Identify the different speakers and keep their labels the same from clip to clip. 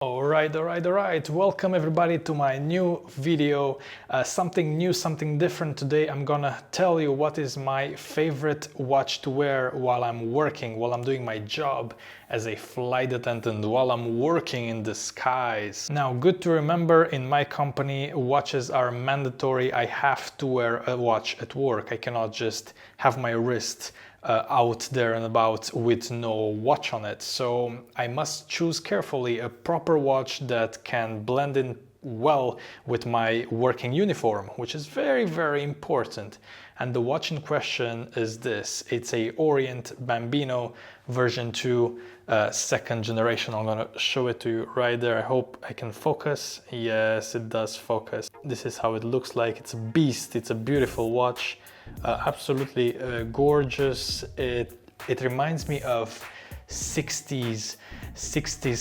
Speaker 1: Alright. Welcome everybody to my new video. Something new, something different today. I'm gonna tell you what is my favorite watch to wear while I'm working, while I'm doing my job as a flight attendant, while I'm working in the skies. Now, good to remember, in my company, watches are mandatory. I have to wear a watch at work. I cannot just have my wrist out there and about with no watch on it. So I must choose carefully a proper watch that can blend in well with my working uniform, which is very important. And the watch in question is this. It's a ORIENT Bambino version 2 second generation. I'm gonna show it to you right there. I hope I can focus. Yes, it does focus. This is how it looks like. It's a beast. It's a beautiful watch. Absolutely gorgeous. It reminds me of 60s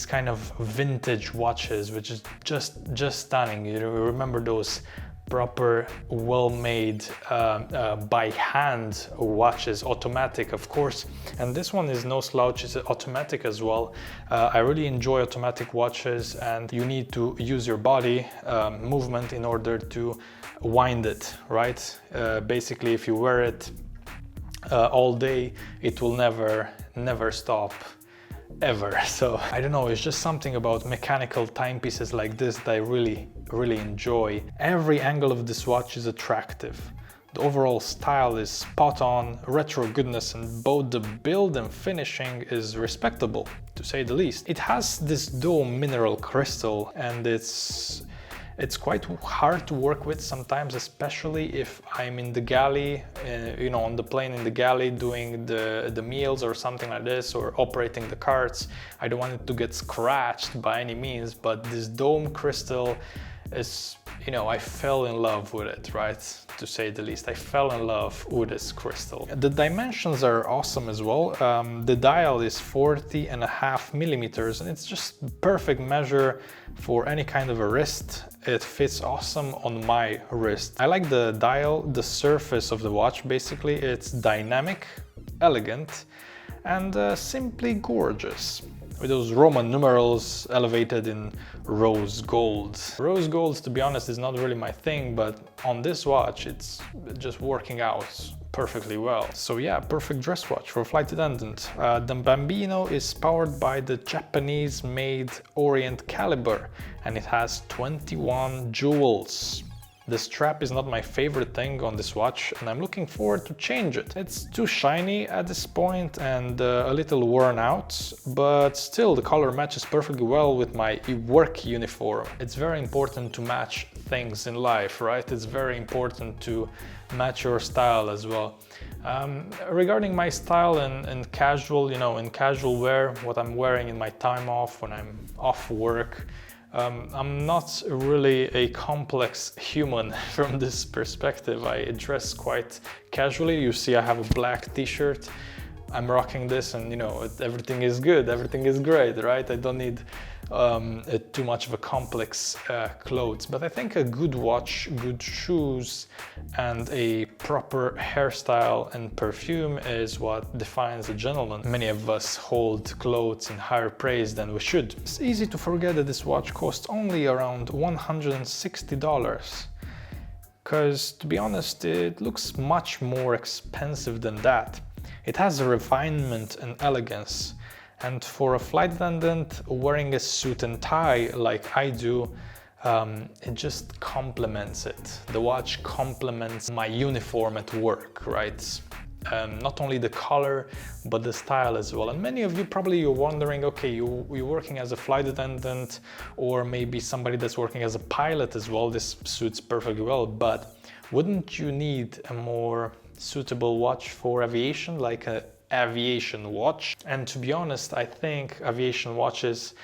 Speaker 1: kind of vintage watches, which is just stunning. You remember those proper, well-made by hand watches, automatic of course, and this one is no slouch. It's automatic as well. I really enjoy automatic watches, and you need to use your body movement in order to wind it, right? Basically, if you wear it all day, it will never stop ever. So I don't know, it's just something about mechanical timepieces like this that I really enjoy. Every angle of this watch is attractive. The overall style is spot on, retro goodness, and both the build and finishing is respectable, to say the least. It has this dual mineral crystal, and it's quite hard to work with sometimes, especially if I'm in the galley, you know, on the plane in the galley doing the meals or something like this, or operating the carts. I don't want it to get scratched by any means, but this dome crystal is, you know, I fell in love with it, right? To say the least. I fell in love with this crystal. The dimensions are awesome as well. The dial is 40.5 millimeters, and it's just perfect measure for any kind of a wrist. It fits awesome on my wrist. I like the dial, the surface of the watch. Basically, it's dynamic, elegant, and simply gorgeous, with those Roman numerals elevated in rose gold. Rose gold, to be honest, is not really my thing, but on this watch, it's just working out perfectly well. So yeah, perfect dress watch for a flight attendant. The Bambino is powered by the Japanese-made Orient caliber, and it has 21 jewels. The strap is not my favorite thing on this watch, and I'm looking forward to change it. It's too shiny at this point and a little worn out, but still the color matches perfectly well with my work uniform. It's very important to match things in life, right? It's very important to match your style as well. Regarding my style and casual, you know, in casual wear, what I'm wearing in my time off, when I'm off work, I'm not really a complex human from this perspective. I dress quite casually. You see I have a black t-shirt. I'm rocking this, and you know, everything is good, everything is great, right? I don't need too much of a complex clothes, but I think a good watch, good shoes, and a proper hairstyle and perfume is what defines a gentleman. Many of us hold clothes in higher praise than we should. It's easy to forget that this watch costs only around $160. Because, to be honest, it looks much more expensive than that. It has a refinement and elegance, and for a flight attendant wearing a suit and tie like I do, it just complements it. The watch complements my uniform at work, right? Not only the color, but the style as well. And many of you probably you're wondering, okay, you're working as a flight attendant, or maybe somebody that's working as a pilot as well. This suits perfectly well, but wouldn't you need a more suitable watch for aviation, like an aviation watch? And to be honest, I think aviation watches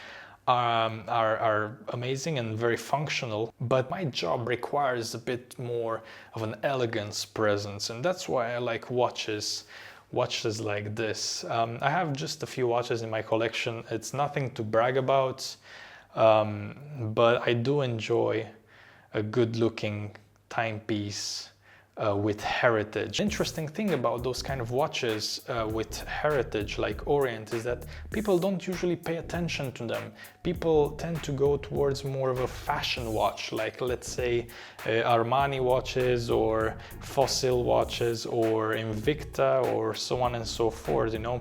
Speaker 1: are amazing and very functional, but my job requires a bit more of an elegance presence, and that's why I like watches like this. I have just a few watches in my collection. It's nothing to brag about, but I do enjoy a good looking timepiece with heritage. Interesting thing about those kind of watches with heritage like Orient is that people don't usually pay attention to them. People tend to go towards more of a fashion watch, like let's say Armani watches or Fossil watches or Invicta or so on and so forth, you know.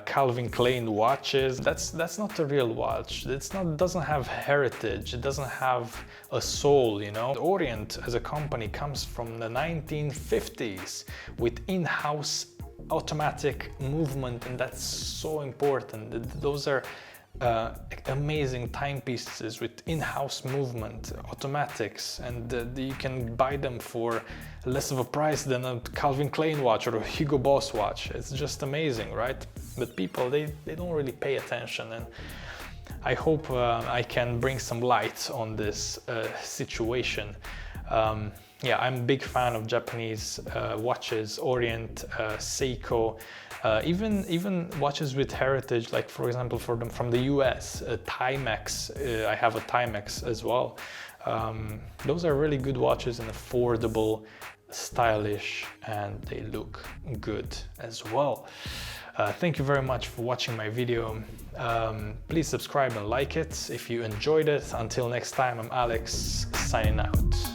Speaker 1: Calvin Klein watches, that's not a real watch. Doesn't have heritage, it doesn't have a soul, you know. Orient as a company comes from the 1950s with in-house automatic movement, and that's so important. Those are amazing timepieces with in-house movement, automatics, and you can buy them for less of a price than a Calvin Klein watch or a Hugo Boss watch. It's just amazing, right? But people, they don't really pay attention, and I hope I can bring some light on this situation. Yeah, I'm a big fan of Japanese watches, Orient, Seiko, even watches with heritage, like for example from the US, Timex. I have a Timex as well. Those are really good watches and affordable, stylish, and they look good as well. Thank you very much for watching my video. Please subscribe and like it if you enjoyed it. Until next time, I'm Alex, signing out.